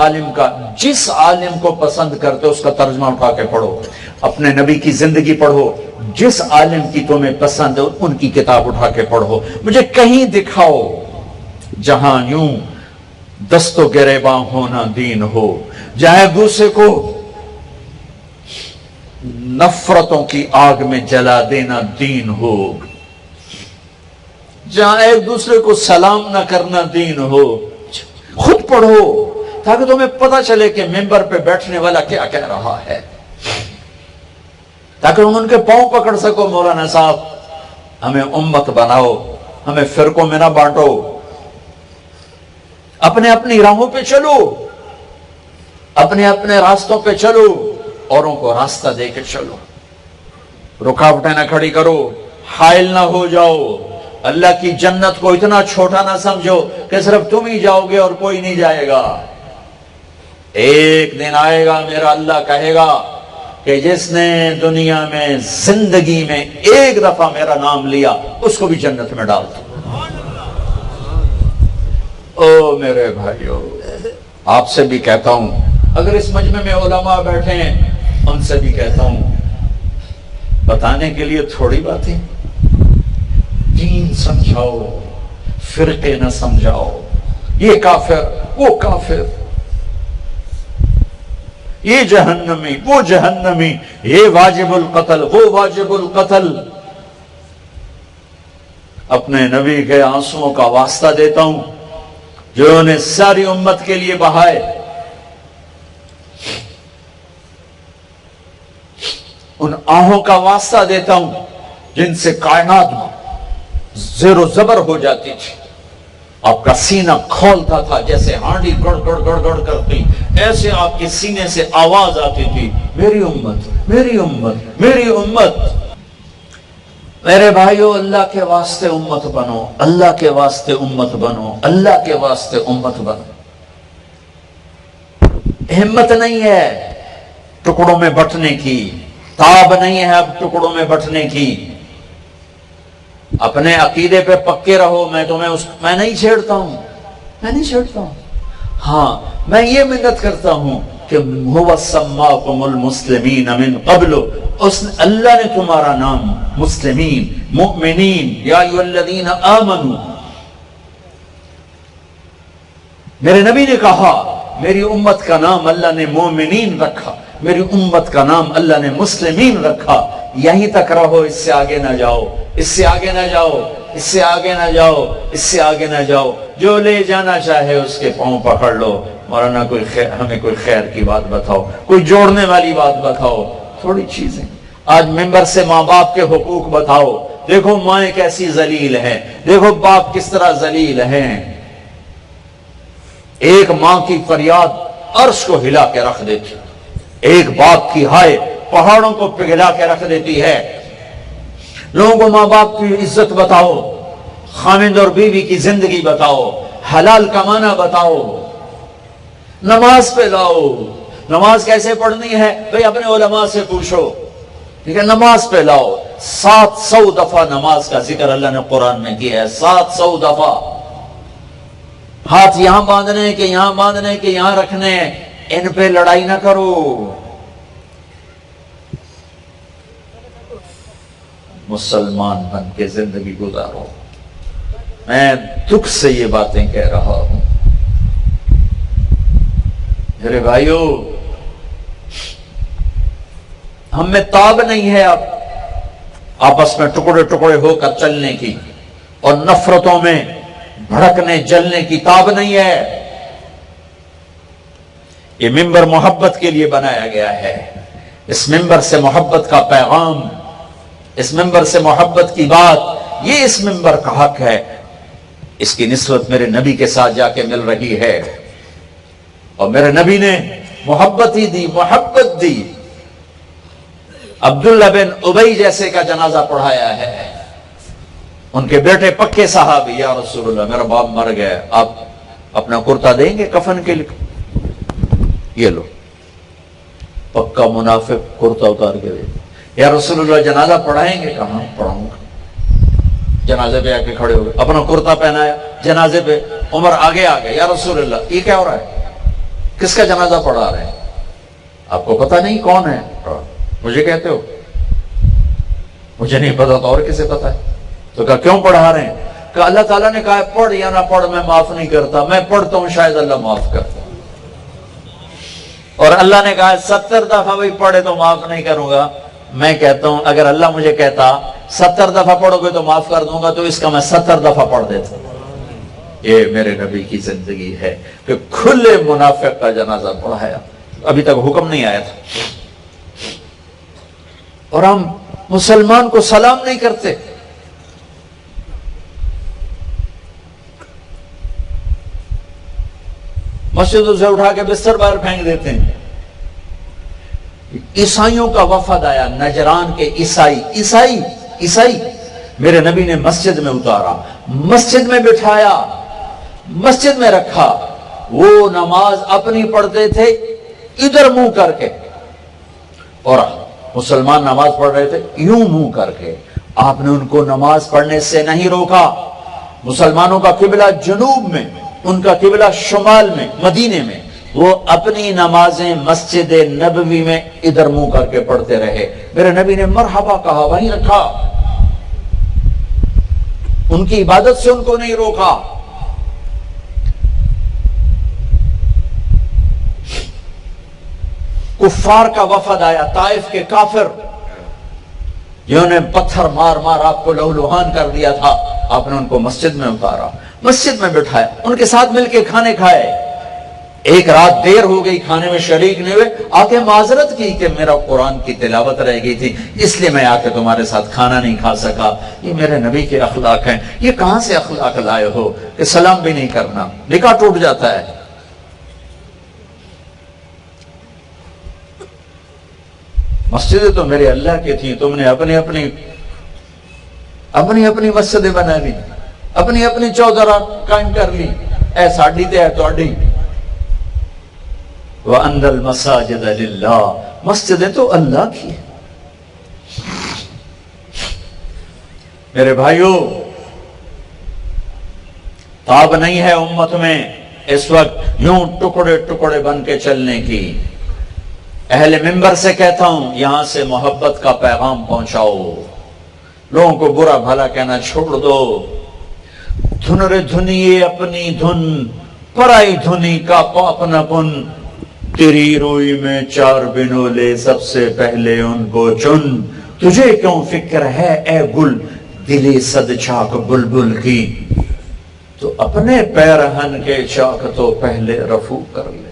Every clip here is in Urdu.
عالم کا، جس عالم کو پسند کرتے اس کا ترجمہ اٹھا کے پڑھو، اپنے نبی کی زندگی پڑھو، جس عالم کی تمہیں پسند ہے ان کی کتاب اٹھا کے پڑھو. مجھے کہیں دکھاؤ جہاں یوں دست و گریباں ہونا دین ہو، جہاں ایک دوسرے کو نفرتوں کی آگ میں جلا دینا دین ہو، جہاں ایک دوسرے کو سلام نہ کرنا دین ہو. خود پڑھو تاکہ تمہیں پتہ چلے کہ ممبر پہ بیٹھنے والا کیا کہہ رہا ہے، تاکہ تم ان کے پاؤں پکڑ سکو. مولانا صاحب ہمیں امت بناؤ، ہمیں فرقوں میں نہ بانٹو، اپنے اپنی راہوں پہ چلو، اپنے اپنے راستوں پہ چلو، اوروں کو راستہ دے کے چلو، رکاوٹیں نہ کھڑی کرو، حائل نہ ہو جاؤ. اللہ کی جنت کو اتنا چھوٹا نہ سمجھو کہ صرف تم ہی جاؤ گے اور کوئی نہیں جائے گا. ایک دن آئے گا میرا اللہ کہے گا کہ جس نے دنیا میں زندگی میں ایک دفعہ میرا نام لیا اس کو بھی جنت میں ڈال دو. او میرے بھائیو، آپ سے بھی کہتا ہوں، اگر اس مجمع میں علماء بیٹھے ہیں ان سے بھی کہتا ہوں، بتانے کے لیے تھوڑی باتیں، دین سمجھاؤ، فرقے نہ سمجھاؤ، یہ کافر وہ کافر، یہ جہنمی وہ جہنمی، یہ واجب القتل وہ واجب القتل. اپنے نبی کے آنسوؤں کا واسطہ دیتا ہوں جو انہوں نے ساری امت کے لیے بہائے، ان آہوں کا واسطہ دیتا ہوں جن سے کائنات زیر و زبر ہو جاتی تھی. آپ کا سینہ کھولتا تھا جیسے ہانڈی گڑ گڑ گڑ گڑ کرتی، ایسے آپ کے سینے سے آواز آتی تھی، میری امت میری امت میری امت. میرے بھائیو، اللہ کے واسطے امت بنو، اللہ کے واسطے امت بنو، اللہ کے واسطے امت بنو. ہمت نہیں ہے ٹکڑوں میں بٹنے کی، تاب نہیں ہے اب ٹکڑوں میں بٹنے کی. اپنے عقیدے پہ پکے رہو. میں نہیں چھیڑتا ہوں. ہاں میں یہ منت کرتا ہوں کہ هو سماکم المسلمین من قبل، اللہ نے تمہارا نام مسلمین مؤمنین یا ایھا الذین آمنوا، میرے نبی نے کہا میری امت کا نام اللہ نے مومنین رکھا، میری امت کا نام اللہ نے مسلمین رکھا. یہیں تک رہو، اس سے آگے نہ جاؤ، اس سے آگے نہ جاؤ، اس سے آگے نہ جاؤ، اس سے آگے نہ جاؤ. جو لے جانا چاہے اس کے پاؤں پکڑ لو. مولانا ہمیں کوئی خیر کی بات بتاؤ، کوئی جوڑنے والی بات بتاؤ. تھوڑی چیزیں آج ممبر سے ماں باپ کے حقوق بتاؤ. دیکھو مائیں کیسی ذلیل ہیں، دیکھو باپ کس طرح ذلیل ہیں. ایک ماں کی فریاد عرش کو ہلا کے رکھ دیتی، ایک باپ کی ہائے پہاڑوں کو پگھلا کے رکھ دیتی ہے. لوگوں کو ماں باپ کی عزت بتاؤ، خاوند اور بیوی کی زندگی بتاؤ، حلال کمانا بتاؤ، نماز پہ لاؤ. نماز کیسے پڑھنی ہے بھئی اپنے علماء سے پوچھو، ٹھیک ہے؟ نماز پہ لاؤ. 700 دفعہ نماز کا ذکر اللہ نے قرآن میں کیا ہے، 700 دفعہ. ہاتھ یہاں باندھنے کے یہاں باندھنے کے یہاں رکھنے، ان پہ لڑائی نہ کرو. مسلمان بن کے زندگی گزارو. میں دکھ سے یہ باتیں کہہ رہا ہوں. میرے بھائیو، ہم میں تاب نہیں ہے اب آپس میں ٹکڑے ٹکڑے ہو کر چلنے کی، اور نفرتوں میں بھڑکنے جلنے کی تاب نہیں ہے. یہ ممبر محبت کے لیے بنایا گیا ہے. اس ممبر سے محبت کا پیغام، اس ممبر سے محبت کی بات، یہ اس ممبر کا حق ہے. اس کی نسبت میرے نبی کے ساتھ جا کے مل رہی ہے، اور میرے نبی نے محبت ہی دی، محبت دی. عبداللہ بن ابی جیسے کا جنازہ پڑھایا ہے. ان کے بیٹے پکے صحابی، یا رسول اللہ میرا باپ مر گیا، آپ اپنا کرتا دیں گے کفن کے لیے؟ یہ لو، پکا منافق کرتا اتار کے دے. یا رسول اللہ جنازہ پڑھائیں گے؟ کہاں پڑھاؤں گا. جنازے پہ آ کے کھڑے ہو گئے، اپنا کرتا پہنایا جنازے پہ. عمر آگے آ گئے، یا رسول اللہ یہ کیا ہو رہا ہے؟ کس کا جنازہ پڑھا رہے ہیں؟ آپ کو پتہ نہیں کون ہے؟ مجھے کہتے ہو مجھے نہیں پتا تو اور کسے پتا ہے؟ تو کہا کیوں پڑھا رہے ہیں؟ کہ اللہ تعالیٰ نے کہا پڑھ یا نہ پڑھ میں معاف نہیں کرتا، میں پڑھتا ہوں شاید اللہ معاف کرتا، اور اللہ نے کہا 70 دفعہ بھی پڑھے تو معاف نہیں کروں گا۔ میں کہتا ہوں اگر اللہ مجھے کہتا 70 دفعہ پڑھو گے تو معاف کر دوں گا، تو اس کا میں 70 دفعہ پڑھ دیتا۔ یہ میرے نبی کی زندگی ہے کہ کھلے منافق کا جنازہ پڑھایا، ابھی تک حکم نہیں آیا تھا، اور ہم مسلمان کو سلام نہیں کرتے۔ مسجدوں سے اٹھا کے بستر باہر پھینک دیتے ہیں۔ عیسائیوں کا وفد آیا، نجران کے عیسائی میرے نبی نے مسجد میں اتارا، مسجد میں بٹھایا، مسجد میں رکھا۔ وہ نماز اپنی پڑھتے تھے ادھر منہ کر کے، اور مسلمان نماز پڑھ رہے تھے یوں منہ کر کے۔ آپ نے ان کو نماز پڑھنے سے نہیں روکا۔ مسلمانوں کا قبلہ جنوب میں، ان کا قبلہ شمال میں، مدینے میں، وہ اپنی نمازیں مسجد نبوی میں ادھر منہ کر کے پڑھتے رہے۔ میرے نبی نے مرحبا کہا، وہیں رکھا، ان کی عبادت سے ان کو نہیں روکا۔ کفار کا وفد آیا، طائف کے کافر جنہوں نے پتھر مار مار آپ کو لہولہان کر دیا تھا، آپ نے ان کو مسجد میں اتارا، مسجد میں بٹھایا، ان کے ساتھ مل کے کھانے کھائے۔ ایک رات دیر ہو گئی، کھانے میں شریک نہیں ہوئے، آ کے معذرت کی کہ میرا قرآن کی تلاوت رہ گئی تھی اس لیے میں آ کے تمہارے ساتھ کھانا نہیں کھا سکا۔ یہ میرے نبی کے اخلاق ہیں۔ یہ کہاں سے اخلاق لائے ہو کہ سلام بھی نہیں کرنا؟ نکاح ٹوٹ جاتا ہے۔ مسجدیں تو میرے اللہ کی تھیں، تم نے اپنی اپنی مسجدیں بنا لی، اپنی چوترا قائم کر لی، اے ساڈی تے اے تہاڈی۔ وَأَنَّ الْمَسَاجِدَ لِلَّهِ، مسجدیں تو اللہ کی ہیں۔ میرے بھائیوں، تاب نہیں ہے امت میں اس وقت یوں ٹکڑے ٹکڑے بن کے چلنے کی۔ اہل منبر سے کہتا ہوں، یہاں سے محبت کا پیغام پہنچاؤ، لوگوں کو برا بھلا کہنا چھوڑ دو۔ دھن رے دھنیے اپنی دھن، پرائی دھنی کا اپنا پن، تیری روئی میں 4 بنولے سب سے پہلے ان کو چن۔ تجھے کیوں فکر ہے اے گل دلی صد چاک بلبل کی، تو اپنے پیرہن کے چاک تو پہلے رفو کر لے۔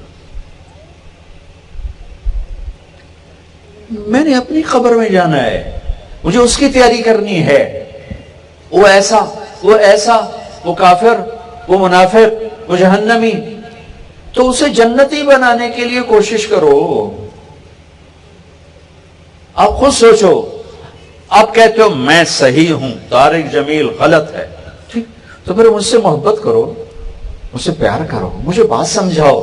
میں نے اپنی قبر میں جانا ہے، مجھے اس کی تیاری کرنی ہے۔ وہ ایسا، وہ کافر، وہ منافق، وہ جہنمی، تو اسے جنتی بنانے کے لیے کوشش کرو۔ آپ خود سوچو، آپ کہتے ہو میں صحیح ہوں، طارق جمیل غلط ہے، ٹھیک، تو پھر مجھ سے محبت کرو، مجھ سے پیار کرو، مجھے بات سمجھاؤ۔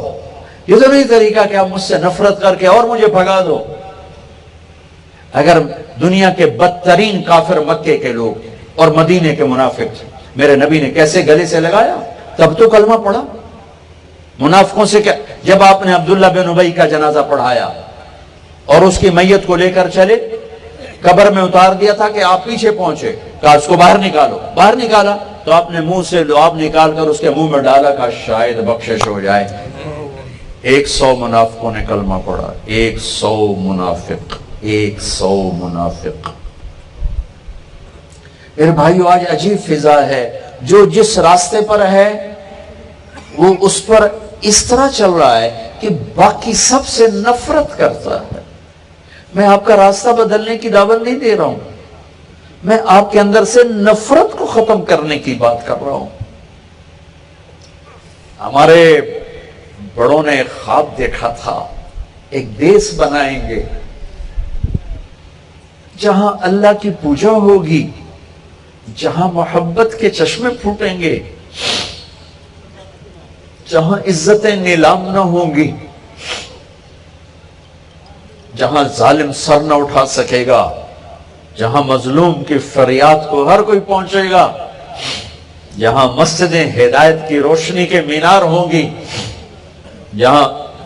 یہ تو نہیں طریقہ کہ آپ مجھ سے نفرت کر کے اور مجھے بھگا دو۔ اگر دنیا کے بدترین کافر مکے کے لوگ اور مدینے کے منافق، میرے نبی نے کیسے گلے سے لگایا، تب تو کلمہ پڑھا۔ منافقوں سے کیا، جب آپ نے عبداللہ بن ابی کا جنازہ پڑھایا اور اس کی میت کو لے کر چلے، قبر میں اتار دیا تھا کہ آپ پیچھے پہنچے، کہا اس کو باہر نکالو، باہر نکالا تو آپ نے منہ سے لعاب نکال کر اس کے منہ میں ڈالا، کہا شاید بخشش ہو جائے۔ 100 منافقوں نے کلمہ پڑھا، 100 منافق، 100 منافق۔ میرے بھائیو، آج عجیب فضا ہے، جو جس راستے پر ہے وہ اس پر اس طرح چل رہا ہے کہ باقی سب سے نفرت کرتا ہے۔ میں آپ کا راستہ بدلنے کی دعوت نہیں دے رہا ہوں، میں آپ کے اندر سے نفرت کو ختم کرنے کی بات کر رہا ہوں۔ ہمارے بڑوں نے خواب دیکھا تھا، ایک دیس بنائیں گے جہاں اللہ کی پوجا ہوگی، جہاں محبت کے چشمے پھوٹیں گے، جہاں عزتیں نیلام نہ ہوں گی، جہاں ظالم سر نہ اٹھا سکے گا، جہاں مظلوم کی فریاد کو ہر کوئی پہنچے گا، جہاں مسجدیں ہدایت کی روشنی کے مینار ہوں گی، جہاں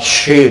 6